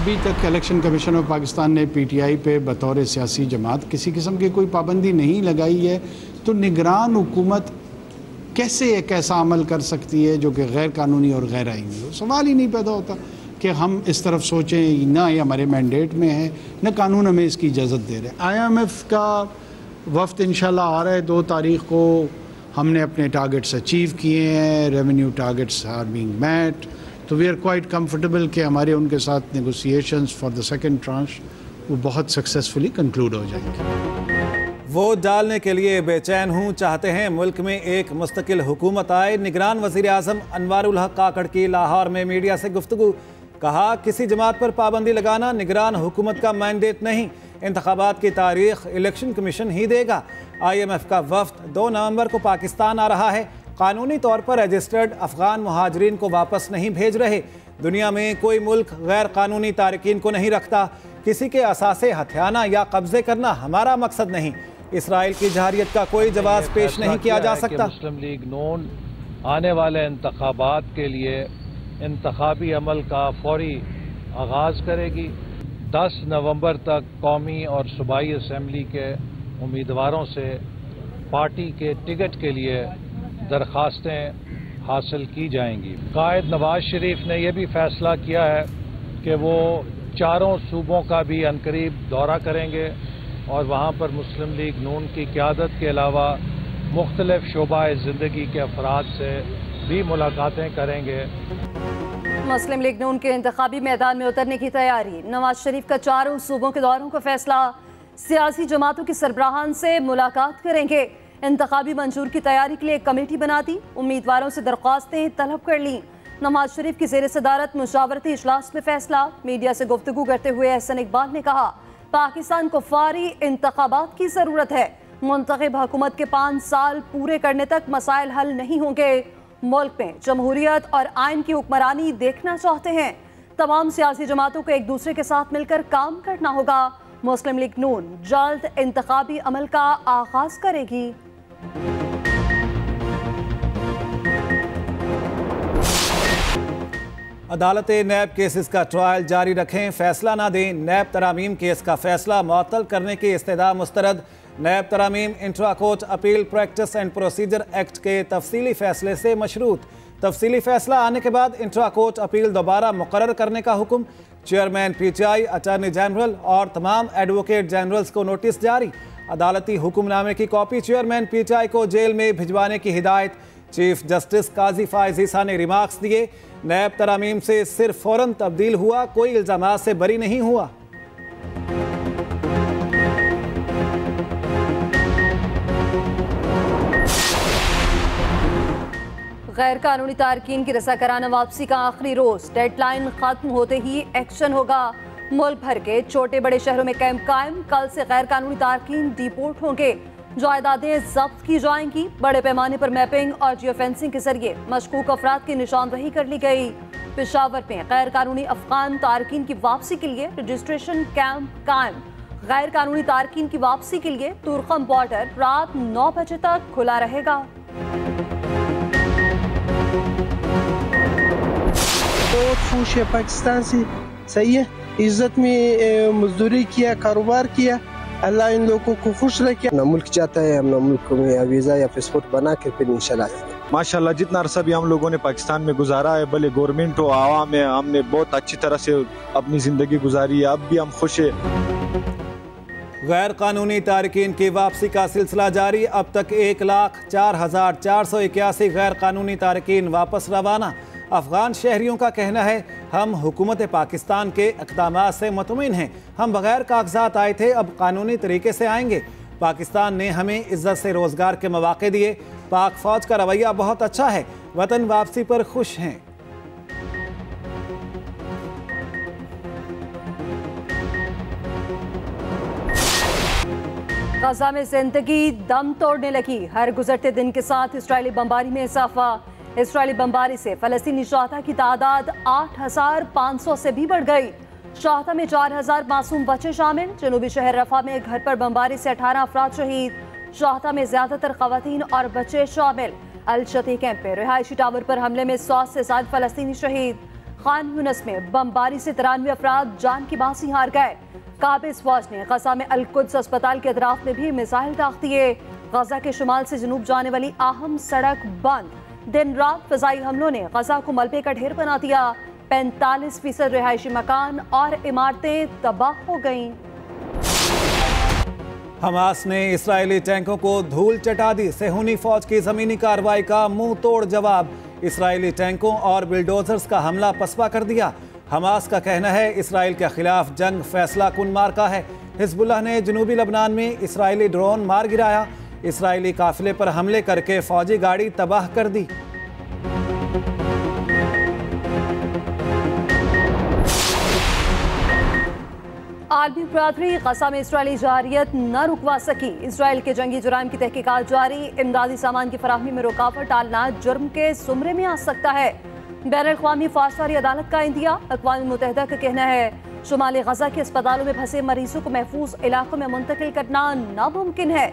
अभी तक election commission of Pakistan ने PTI पे बतौर सियासी जमात किसी किस्म की कोई पाबंदी नहीं लगाई है, तो निगरान हुकूमत कैसे एक ऐसा अमल कर सकती है जो कि गैर कानूनी और गैर आईनी हो? सवाल ही नहीं पैदा होता कि हम इस तरफ सोचें, ना ये हमारे मैंडेट में है, न कानून हमें इसकी इजाज़त दे रहे हैं। IMF का वफ्द इंशाल्लाह आ रहा है 2 तारीख को। हमने अपने टारगेट्स अचीव किए हैं, revenue targets are being met, तो वी आर क्वाइट कंफर्टेबल कि हमारे उनके साथ negotiations for the second tranche वो बहुत सक्सेसफुली कंक्लूड हो जाएंगे। वोट डालने के लिए बेचैन हूँ, चाहते हैं मुल्क में एक मुस्तकिल हुकूमत आए। निगरान वज़ीर आज़म अनवारुल हक काकड़ की लाहौर में मीडिया से गुफ्तगू। कहा, किसी जमात पर पाबंदी लगाना निगरान हुकूमत का मैंडेट नहीं, इंतखाबात की तारीख इलेक्शन कमीशन ही देगा। IMF का वफ्द 2 नवंबर को पाकिस्तान आ रहा है। कानूनी तौर पर रजिस्टर्ड अफगान मुहाजिरीन को वापस नहीं भेज रहे। दुनिया में कोई मुल्क गैर कानूनी तारकीन को नहीं रखता। किसी के असासे हथियाना या कब्जे करना हमारा मकसद नहीं। इसराइल की जहारियत का कोई जवाब पेश नहीं किया जा सकता। मुस्लिम लीग नून आने वाले इंतखाबात के लिए इंतखाबी अमल का फौरी आगाज़ करेगी। 10 नवंबर तक कौमी और सूबाई असम्बली के उम्मीदवारों से पार्टी के टिकट के लिए दरख्वास्तें हासिल की जाएंगी। कायद नवाज शरीफ ने यह भी फैसला किया है कि वो 4 सूबों का भी अनकरीब दौरा करेंगे और वहाँ पर मुस्लिम लीग नून की क़यादत के अलावा मुख्तलिफ शोबाए ज़िंदगी के अफराद से भी मुलाकातें करेंगे। मुस्लिम लीग नून के इंतखाबी मैदान में उतरने की तैयारी। नवाज शरीफ का 4 सूबों के दौरों का फैसला। सियासी जमातों की सरबराहान से मुलाकात करेंगे। इंतखाबी मंजूर की तैयारी के लिए एक कमेटी बना दी। उम्मीदवारों से दरख्वास्तें तलब कर ली। नवाज शरीफ की ज़ेर सदारत मुशावरती इजलास में फैसला। मीडिया से गुफ्तगू करते हुए एहसन इकबाल ने कहा, पाकिस्तान को फौरी इंतखाबात की ज़रूरत है। मुंतखब हुकूमत के 5 साल पूरे करने तक मसाइल हल नहीं होंगे। मुल्क में जमहूरियत और आइन की हुक्मरानी देखना चाहते हैं। तमाम सियासी जमातों को एक दूसरे के साथ मिलकर काम करना होगा। मुस्लिम लीग नून जल्द इंतखाबी अमल का आगाज करेगी। अदालतें नैब केसेस का ट्रायल जारी रखें, फैसला ना दें। नैब तरामीम केस का फैसला मुअत्तल करने की इस्तदा मुस्तरद। नैब तरामीम intra court appeal practice and procedure act के तफसीली फैसले से मशरूत। तफसीली फैसला आने के बाद इंट्रा कोर्ट अपील दोबारा मुकर्रर करने का हुक्म। चेयरमैन PTI, अटॉर्नी जनरल और तमाम एडवोकेट जनरल्स को नोटिस जारी। अदालती हुक्मनामे की कॉपी चेयरमैन PTI को जेल में भिजवाने की हिदायत। चीफ जस्टिस काजी फायज ईसा ने रिमार्क्स दिए, नैब तरामीम से सिर्फ फौरन तब्दील हुआ, कोई इल्जामात से बरी नहीं हुआ। गैर कानूनी तारकीन की रसाकराना वापसी का आखिरी रोज। डेडलाइन खत्म होते ही एक्शन होगा। मुल्क भर के छोटे बड़े शहरों में कैंप कायम। कल से गैर कानूनी तारकीन डिपोर्ट होंगे। जायदादें जब्त की जाएंगी। बड़े पैमाने पर मैपिंग और जियो फेंसिंग के जरिए मशकूक अफराद की निशानदही कर ली गई। पेशावर में गैर कानूनी अफगान तारकीन की वापसी के लिए रजिस्ट्रेशन कैंप कायम। गैर कानूनी तारकीन की वापसी के लिए तुरखम बॉर्डर रात 9 बजे तक खुला रहेगा। बहुत खुश है पाकिस्तान से, सही है। इज्जत में मजदूरी किया, कारोबार किया, अल्लाह इन लोगों को खुश रखे। अपना मुल्क चाहता है, हम मुल्क में या वीज़ा या पासपोर्ट बना के फिर इंशाल्लाह। माशाल्लाह जितना अरसा भी हम लोगों ने पाकिस्तान में गुजारा है, भले गवर्नमेंट हो आवाम है, हमने बहुत अच्छी तरह से अपनी ज़िंदगी गुजारी है। अब भी हम खुश है। गैर कानूनी तारकीन की वापसी का सिलसिला जारी। अब तक 1,04,481 गैर कानूनी तारकीन वापस रवाना। अफगान शहरियों का कहना है, हम हुकूमत पाकिस्तान के इक़दामात से मुतमिन हैं। हम बगैर कागजात आए थे, अब कानूनी तरीके से आएंगे। पाकिस्तान ने हमें इज्जत से रोज़गार के मौक़े दिए। पाक फ़ौज का रवैया बहुत अच्छा है, वतन वापसी पर खुश हैं। गजा में जिंदगी दम तोड़ने लगी। हर गुजरते दिन के साथ इसराइली बमबारी में इजाफा। इसराइली बमबारी से फ़लस्तीनी शहादा की तादाद 8,500 से भी बढ़ गई। शहादा में 4,000 मासूम बच्चे शामिल। जनूबी शहर रफा में घर पर बमबारी से 18 अफराद शहीद। शहादा में ज्यादातर खवातीन और बच्चे शामिल। अल शती कैंप में रिहायशी टावर पर हमले में 100 से ज्यादा फ़लस्तीनी शहीद। खान यूनिस में बमबारी से 93 अफराद जान की बाजी हार गए। काबिज फौज ने गजा में अल-कुद्स अस्पताल के अतराफ में भी मिसाइल दाग दिए। गजा के शुमाल से जनूब जाने वाली अहम सड़क बंद। दिन रात फिजाई हमलों ने गजा को मलबे का ढेर बना दिया। 45% रिहायशी मकान और इमारतें तबाह हो गईं। हमास ने इस्राएली टैंकों को धूल चटा दी। सेहूनी फौज की जमीनी कार्रवाई का मुंह तोड़ जवाब। इस्राएली टैंकों और बिल्डोजर्स का हमला पसपा कर दिया। हमास का कहना है इसराइल के खिलाफ जंग फैसला कुन मार्का है। हिजबुल्लाह ने जनूबी लबनान में इस्राएली ड्रोन मार गिराया। इस्राएली काफिले पर हमले करके फौजी गाड़ी तबाह कर दी। आलमी बरादरी गजा में इस्राएली जारियत न रुकवा सकी। इस्राएल के जंगी जुराइम की तहकीकात जारी। इमदादी सामान की फराहमी में रुकावट डालना जुर्म के जुमरे में आ सकता है। बैनुल-अक़वामी फौजदारी अदालत का इंदिया। अक़वाम मुत्तहिदा का कहना है शुमाली गजा के अस्पतालों में फंसे मरीजों को महफूज इलाकों में मुंतकिल करना नामुमकिन है।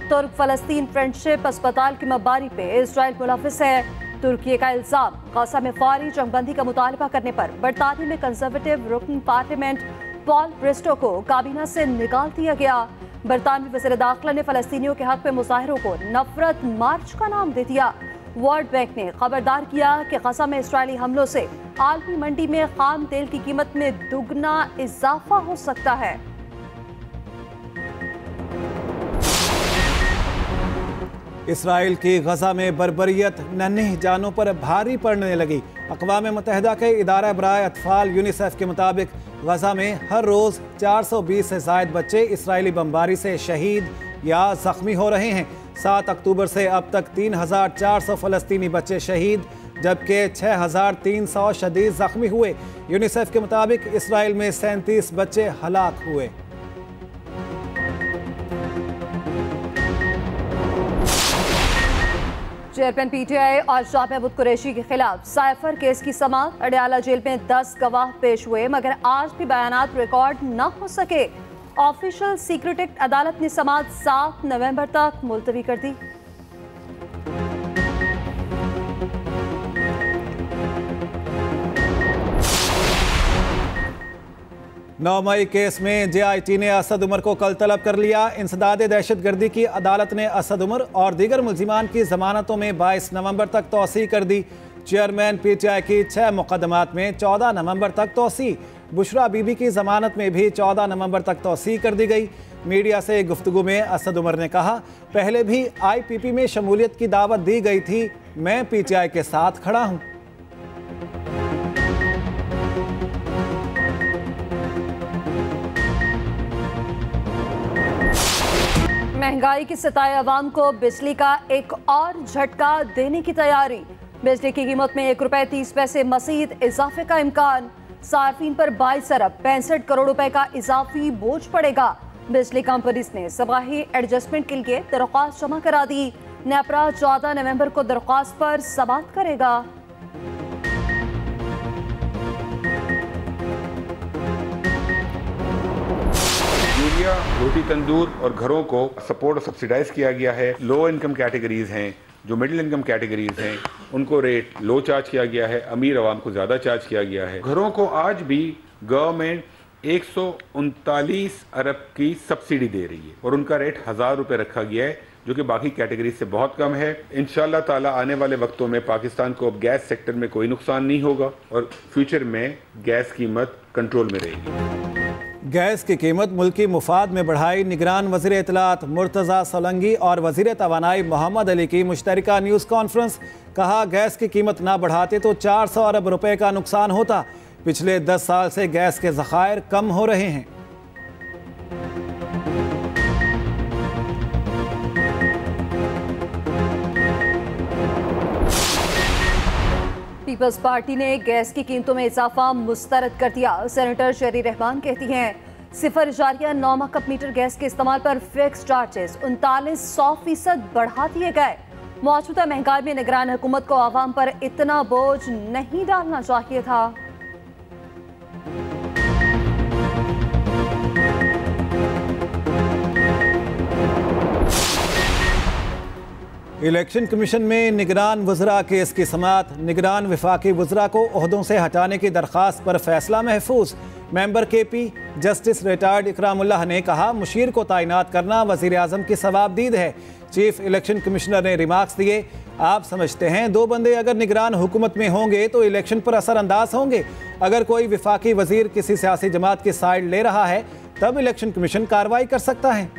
तुर्क फलस्तीन फ्रेंडशिप अस्पताल की मबारी पे इस्राएल मुलविस है। तुर्की का इल्जाम गजा में फौरी जंगबंदी का मुतालबा करने पर बरतानिया में कंजर्वेटिव रुकन पार्लियामेंट पॉल ब्रिस्टो को काबीना से निकाल दिया गया। बरतानवी वज़ीर दाखिला ने फलस्तीनियों के हक में मुजाहिरों को नफरत मार्च का नाम दे दिया। वर्ल्ड बैंक ने खबरदार किया कि गजा में इस्राएली हमलों से आलमी मंडी में खाम तेल की कीमत में दुगना इजाफा हो सकता है। इसराइल की गजा में बर्बरियत नन्ही जानों पर भारी पड़ने लगी। अक़वाम मुत्तहिदा के इदारा बराए अतफाल यूनिसेफ के मुताबिक गजा में हर रोज़ 420 से ज़ायद बच्चे इसराइली बमबारी से शहीद या ज़ख्मी हो रहे हैं। 7 अक्टूबर से अब तक 3400 फ़लस्तीनी बच्चे शहीद जबकि 6300 शदीद ज़ख्मी हुए। यूनिसेफ के मुताबिक इसराइल में 37 बच्चे हलाक हुए। चेयरमैन पीटीआई और शाह महमूद कुरैशी के खिलाफ साइफर केस की समाअत। अडयाला जेल में 10 गवाह पेश हुए मगर आज भी बयानात रिकॉर्ड न हो सके। ऑफिशियल सीक्रेट एक्ट अदालत ने समाअत 7 नवंबर तक मुलतवी कर दी। नौमई केस में JIT ने असद उमर को कल तलब कर लिया। इंसदाद दहशतगर्दी की अदालत ने असद उमर और दीगर मुल्जिमान की जमानतों में 22 नवंबर तक तौसी कर दी। चेयरमैन PTI की 6 मुकदमात में 14 नवंबर तक तौसी। बुशरा बीबी की जमानत में भी 14 नवंबर तक तौसी कर दी गई। मीडिया से गुफ्तगू में असद उमर ने कहा, पहले भी IPP में शमूलियत की दावत दी गई थी। मैं PTI के साथ खड़ा हूँ। महंगाई की सताए अवाम को बिजली का एक और झटका देने की तैयारी। बिजली की कीमत में ₹1.30 मज़ीद इजाफे का इम्कान। सार्फिन पर 22 अरब 65 करोड़ रुपए का इजाफी बोझ पड़ेगा। बिजली कंपनीज ने सबाही एडजस्टमेंट के लिए दरख्वास्त जमा करा दी। नेपरा 14 नवंबर को दरख्वास्त पर समाअत करेगा। रोटी तंदूर और घरों को सपोर्ट और सब्सिडाइज किया गया है। लो इनकम कैटेगरीज हैं, जो मिडिल इनकम कैटेगरीज हैं, उनको रेट लो चार्ज किया गया है। अमीर आवाम को ज़्यादा चार्ज किया गया है। घरों को आज भी गवर्नमेंट 139 अरब की सब्सिडी दे रही है और उनका रेट 1000 रुपये रखा गया है, जो कि बाकी कैटेगरी से बहुत कम है। इंशाअल्लाह ताला आने वाले वक्तों में पाकिस्तान को अब गैस सेक्टर में कोई नुकसान नहीं होगा और फ्यूचर में गैस कीमत कंट्रोल में रहेगी। गैस की कीमत मुल्की मुफाद में बढ़ाई। निगरान वज़ीर इत्तलात मुर्तज़ा सोलंकी और वज़ीर तवानाई मोहम्मद अली की मुश्तरका न्यूज़ कॉन्फ्रेंस। कहा, गैस की कीमत ना बढ़ाते तो 400 अरब रुपए का नुकसान होता। पिछले 10 साल से गैस के ज़खायर कम हो रहे हैं। पीपल्स पार्टी ने गैस की कीमतों में इजाफा मुस्तरद कर दिया। सेनेटर शेरी रहमान कहती हैं, 0.9 कप मीटर गैस के इस्तेमाल पर फिक्स चार्जेस 3900% बढ़ा दिए गए। मौजूदा महंगाई में निगरान हुकूमत को आवाम पर इतना बोझ नहीं डालना चाहिए था। इलेक्शन कमीशन में निगरान वज़रा केस की समाअत। निगरान वफाकी वज़रा को ओहदों से हटाने की दरख्वास्त पर फैसला महफूज। Member KP justice retired Ikramullah ने कहा, मुशीर को तैनात करना वज़ीर आज़म की सवाबदीद है। चीफ इलेक्शन कमिश्नर ने रिमार्क्स दिए, आप समझते हैं 2 बंदे अगर निगरान हुकूमत में होंगे तो इलेक्शन पर असरअंदाज होंगे। अगर कोई वफाकी वज़ीर किसी सियासी जमात की साइड ले रहा है तब इलेक्शन कमीशन कार्रवाई कर सकता है।